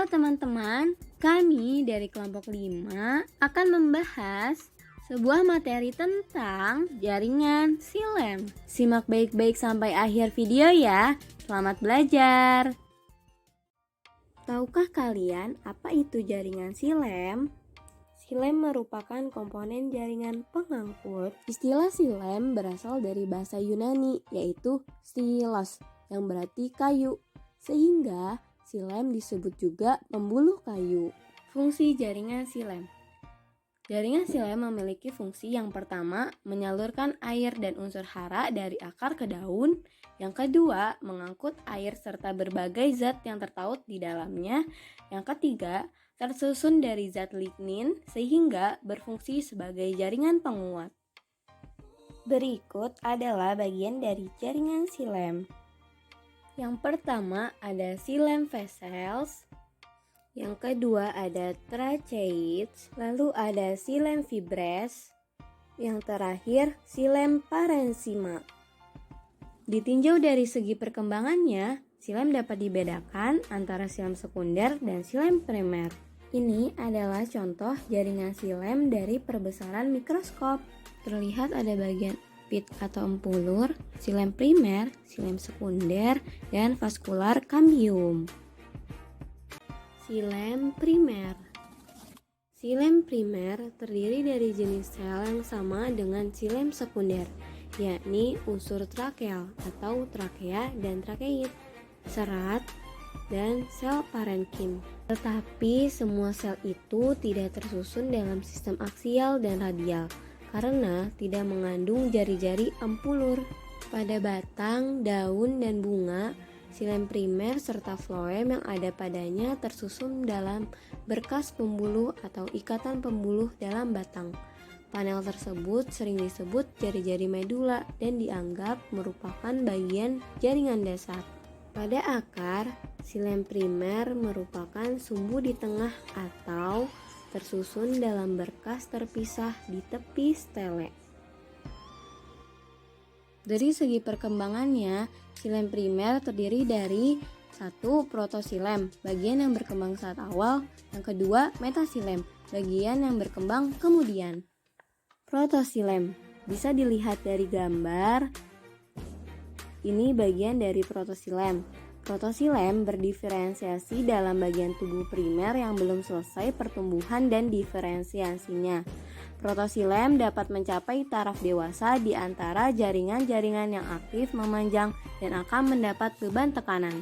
Halo teman-teman, kami dari kelompok 5 akan membahas sebuah materi tentang jaringan silem. Simak baik-baik sampai akhir video ya. Selamat belajar. Tahukah kalian apa itu jaringan silem? Silem merupakan komponen jaringan pengangkut. Istilah silem berasal dari bahasa Yunani, yaitu stilos, yang berarti kayu. Sehingga silem disebut juga pembuluh kayu. Fungsi jaringan silem. Jaringan silem memiliki fungsi yang pertama, menyalurkan air dan unsur hara dari akar ke daun. Yang kedua, mengangkut air serta berbagai zat yang tertaut di dalamnya. Yang ketiga, tersusun dari zat lignin sehingga berfungsi sebagai jaringan penguat. Berikut adalah bagian dari jaringan silem. Yang pertama ada silem vessels, yang kedua ada tracheids, lalu ada silem fibres, yang terakhir silem parenchyma. Ditinjau dari segi perkembangannya, silem dapat dibedakan antara silem sekunder dan silem primer. Ini adalah contoh jaringan silem dari perbesaran mikroskop. Terlihat ada bagian pit atau empulur, silem primer, silem sekunder, dan vaskular kambium. Silem primer. Silem primer terdiri dari jenis sel yang sama dengan silem sekunder, yakni unsur trakeal atau trakea dan trakeid, serat, dan sel parenkim. Tetapi semua sel itu tidak tersusun dalam sistem aksial dan radial, karena tidak mengandung jari-jari empulur. Pada batang, daun, dan bunga, silem primer serta floem yang ada padanya tersusun dalam berkas pembuluh atau ikatan pembuluh dalam batang. Panel tersebut sering disebut jari-jari medula dan dianggap merupakan bagian jaringan dasar. Pada akar, silem primer merupakan sumbu di tengah atau tersusun dalam berkas terpisah di tepi stele. Dari segi perkembangannya, silem primer terdiri dari 1. Protosilem, bagian yang berkembang saat awal. Yang kedua, metasilem, bagian yang berkembang kemudian. Protosilem bisa dilihat dari gambar. Ini bagian dari protosilem. Protosilem berdiferensiasi dalam bagian tubuh primer yang belum selesai pertumbuhan dan diferensiasinya. Protosilem dapat mencapai taraf dewasa di antara jaringan-jaringan yang aktif memanjang dan akan mendapat beban tekanan,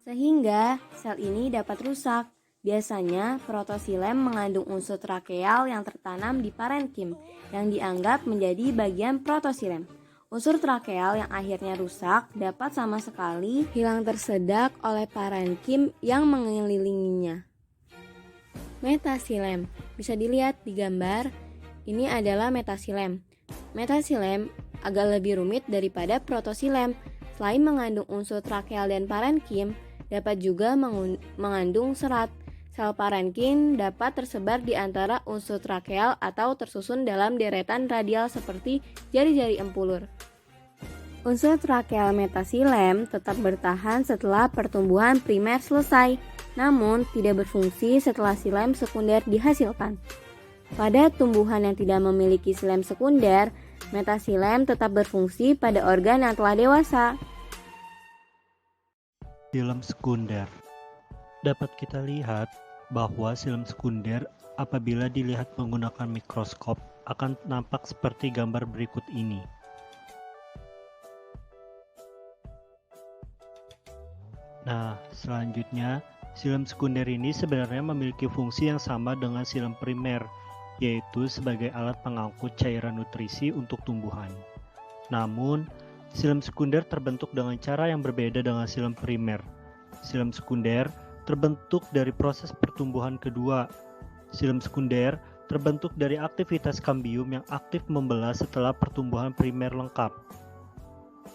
sehingga sel ini dapat rusak. Biasanya, protosilem mengandung unsur trakeal yang tertanam di parenkim, yang dianggap menjadi bagian protosilem. Unsur trakeal yang akhirnya rusak dapat sama sekali hilang tersedak oleh parenkim yang mengelilinginya. Metasilem bisa dilihat di gambar. Ini adalah metasilem. Metasilem agak lebih rumit daripada protosilem. Selain mengandung unsur trakeal dan parenkim, dapat juga mengandung serat. Sel parenkim dapat tersebar di antara unsur trakeal atau tersusun dalam deretan radial seperti jari-jari empulur. Unsur trakeal metasilem tetap bertahan setelah pertumbuhan primer selesai, namun tidak berfungsi setelah silem sekunder dihasilkan. Pada tumbuhan yang tidak memiliki silem sekunder, metasilem tetap berfungsi pada organ yang telah dewasa. Silem sekunder. Dapat kita lihat bahwa silem sekunder apabila dilihat menggunakan mikroskop akan nampak seperti gambar berikut ini. Nah, selanjutnya silem sekunder ini sebenarnya memiliki fungsi yang sama dengan silem primer, yaitu sebagai alat pengangkut cairan nutrisi untuk tumbuhan. Namun, silem sekunder terbentuk dengan cara yang berbeda dengan silem primer. Silem sekunder terbentuk dari proses pertumbuhan kedua. Silem sekunder terbentuk dari aktivitas kambium yang aktif membelah setelah pertumbuhan primer lengkap.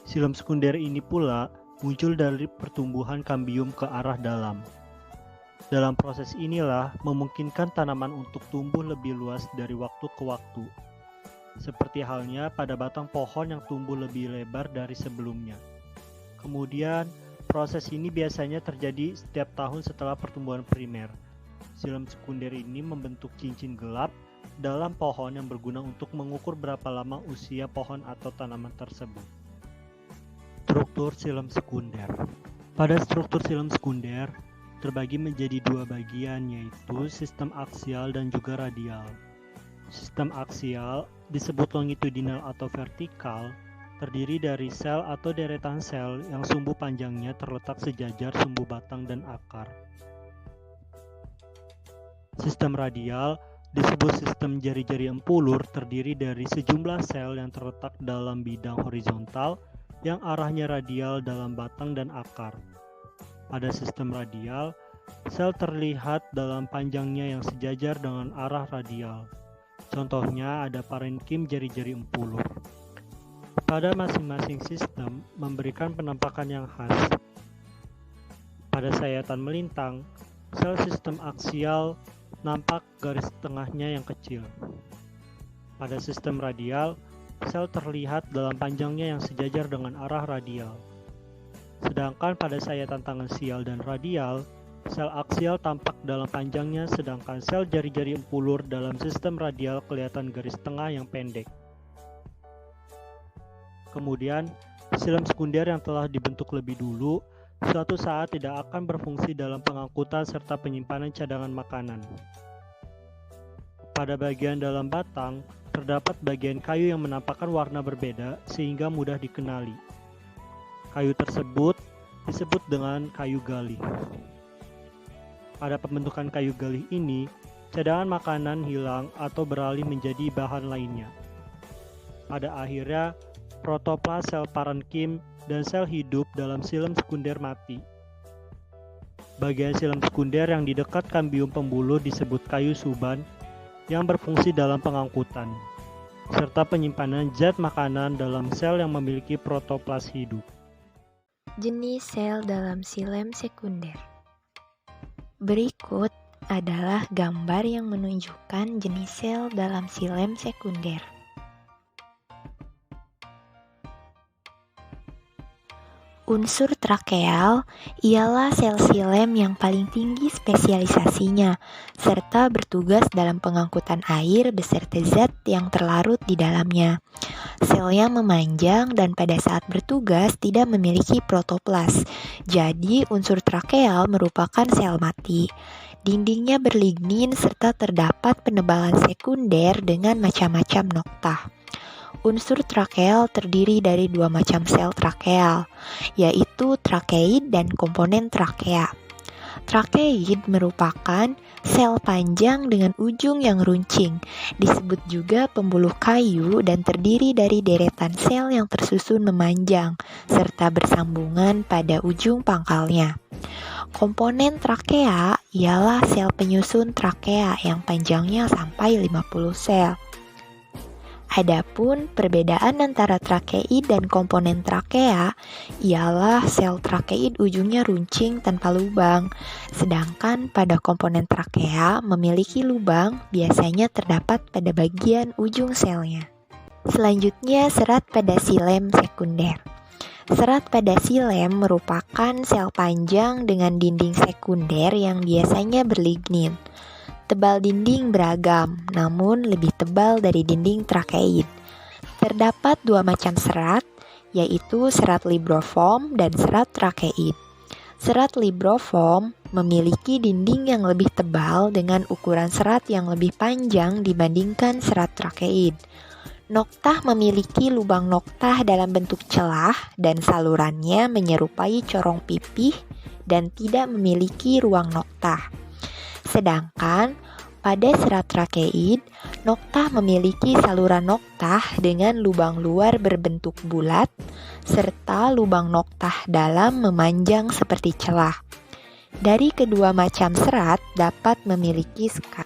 Silem sekunder ini pula muncul dari pertumbuhan kambium ke arah dalam. Dalam proses inilah memungkinkan tanaman untuk tumbuh lebih luas dari waktu ke waktu, seperti halnya pada batang pohon yang tumbuh lebih lebar dari sebelumnya. Kemudian, Proses ini biasanya terjadi setiap tahun setelah pertumbuhan primer. Xilem sekunder ini membentuk cincin gelap dalam pohon yang berguna untuk mengukur berapa lama usia pohon atau tanaman tersebut. Struktur xilem sekunder. Pada struktur xilem sekunder terbagi menjadi dua bagian, yaitu sistem aksial dan juga radial. Sistem aksial disebut longitudinal atau vertikal, terdiri dari sel atau deretan sel yang sumbu panjangnya terletak sejajar sumbu batang dan akar. Sistem radial disebut sistem jari-jari empulur, terdiri dari sejumlah sel yang terletak dalam bidang horizontal yang arahnya radial dalam batang dan akar. Pada sistem radial, sel terlihat dalam panjangnya yang sejajar dengan arah radial. Contohnya ada parenkim jari-jari empulur. Pada masing-masing sistem memberikan penampakan yang khas. Pada sayatan melintang, sel sistem aksial nampak garis tengahnya yang kecil. Pada sistem radial, sel terlihat dalam panjangnya yang sejajar dengan arah radial. Sedangkan pada sayatan tangan sial dan radial, sel aksial tampak dalam panjangnya, sedangkan sel jari-jari empulur dalam sistem radial kelihatan garis tengah yang pendek. Kemudian, xilem sekunder yang telah dibentuk lebih dulu suatu saat tidak akan berfungsi dalam pengangkutan serta penyimpanan cadangan makanan. Pada bagian dalam batang, terdapat bagian kayu yang menampakkan warna berbeda sehingga mudah dikenali. Kayu tersebut disebut dengan kayu galih. Pada pembentukan kayu galih ini, cadangan makanan hilang atau beralih menjadi bahan lainnya. Pada akhirnya, protoplas sel parenkim dan sel hidup dalam xilem sekunder mati. Bagian xilem sekunder yang di dekat kambium pembuluh disebut kayu suban yang berfungsi dalam pengangkutan, serta penyimpanan zat makanan dalam sel yang memiliki protoplas hidup. Jenis sel dalam xilem sekunder. Berikut adalah gambar yang menunjukkan jenis sel dalam xilem sekunder. Unsur trakeal ialah sel xilem yang paling tinggi spesialisasinya, serta bertugas dalam pengangkutan air beserta zat yang terlarut di dalamnya. Selnya memanjang dan pada saat bertugas tidak memiliki protoplas, jadi unsur trakeal merupakan sel mati. Dindingnya berlignin serta terdapat penebalan sekunder dengan macam-macam noktah. Unsur trakeal terdiri dari dua macam sel trakeal, yaitu trakeid dan komponen trakea. Trakeid merupakan sel panjang dengan ujung yang runcing, disebut juga pembuluh kayu dan terdiri dari deretan sel yang tersusun memanjang, serta bersambungan pada ujung pangkalnya. Komponen trakea ialah sel penyusun trakea yang panjangnya sampai 50 sel. Adapun perbedaan antara trakeid dan komponen trakea ialah sel trakeid ujungnya runcing tanpa lubang, sedangkan pada komponen trakea memiliki lubang biasanya terdapat pada bagian ujung selnya. Selanjutnya, serat pada xilem sekunder. Serat pada xilem merupakan sel panjang dengan dinding sekunder yang biasanya berlignin. Tebal dinding beragam, namun lebih tebal dari dinding trakeid. Terdapat dua macam serat, yaitu serat libroform dan serat trakeid. Serat libroform memiliki dinding yang lebih tebal dengan ukuran serat yang lebih panjang dibandingkan serat trakeid. Noktah memiliki lubang noktah dalam bentuk celah dan salurannya menyerupai corong pipih dan tidak memiliki ruang noktah. Sedangkan pada serat trakeid, noktah memiliki saluran noktah dengan lubang luar berbentuk bulat, serta lubang noktah dalam memanjang seperti celah. Dari kedua macam serat dapat memiliki sekat.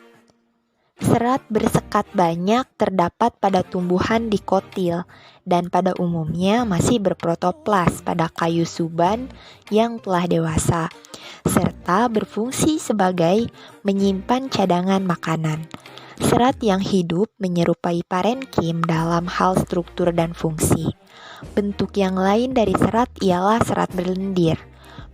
Serat bersekat banyak terdapat pada tumbuhan dikotil dan pada umumnya masih berprotoplas pada kayu suban yang telah dewasa, serta berfungsi sebagai menyimpan cadangan makanan. Serat yang hidup menyerupai parenkim dalam hal struktur dan fungsi. Bentuk yang lain dari serat ialah serat berlendir.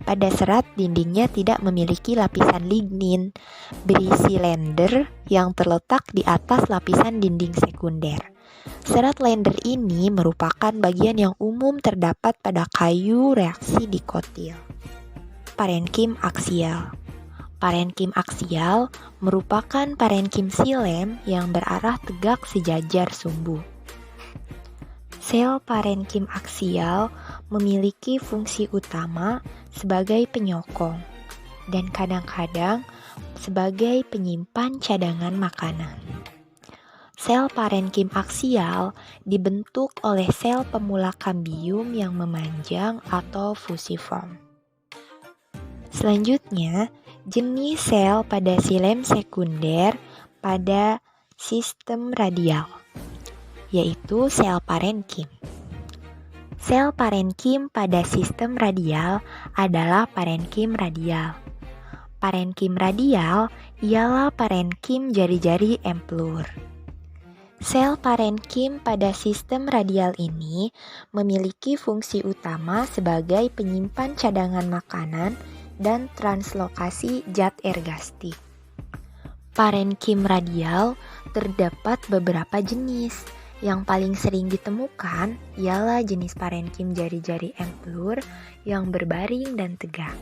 pada serat dindingnya tidak memiliki lapisan lignin, berisi lender yang terletak di atas lapisan dinding sekunder. Serat lender ini merupakan bagian yang umum terdapat pada kayu reaksi dikotil. Parenkim aksial. Parenkim aksial merupakan parenkim silem yang berarah tegak sejajar sumbu. Sel parenkim aksial memiliki fungsi utama sebagai penyokong dan kadang-kadang sebagai penyimpan cadangan makanan. Sel parenkim aksial dibentuk oleh sel pemula kambium yang memanjang atau fusiform. Selanjutnya, jenis sel pada silem sekunder pada sistem radial, yaitu sel parenkim. Sel parenkim pada sistem radial adalah parenkim radial. Parenkim radial ialah parenkim jari-jari emplur. Sel parenkim pada sistem radial ini memiliki fungsi utama sebagai penyimpan cadangan makanan dan translokasi zat ergastik. Parenkim radial terdapat beberapa jenis. Yang paling sering ditemukan ialah jenis parenkim jari-jari emplur yang berbaring dan tegak.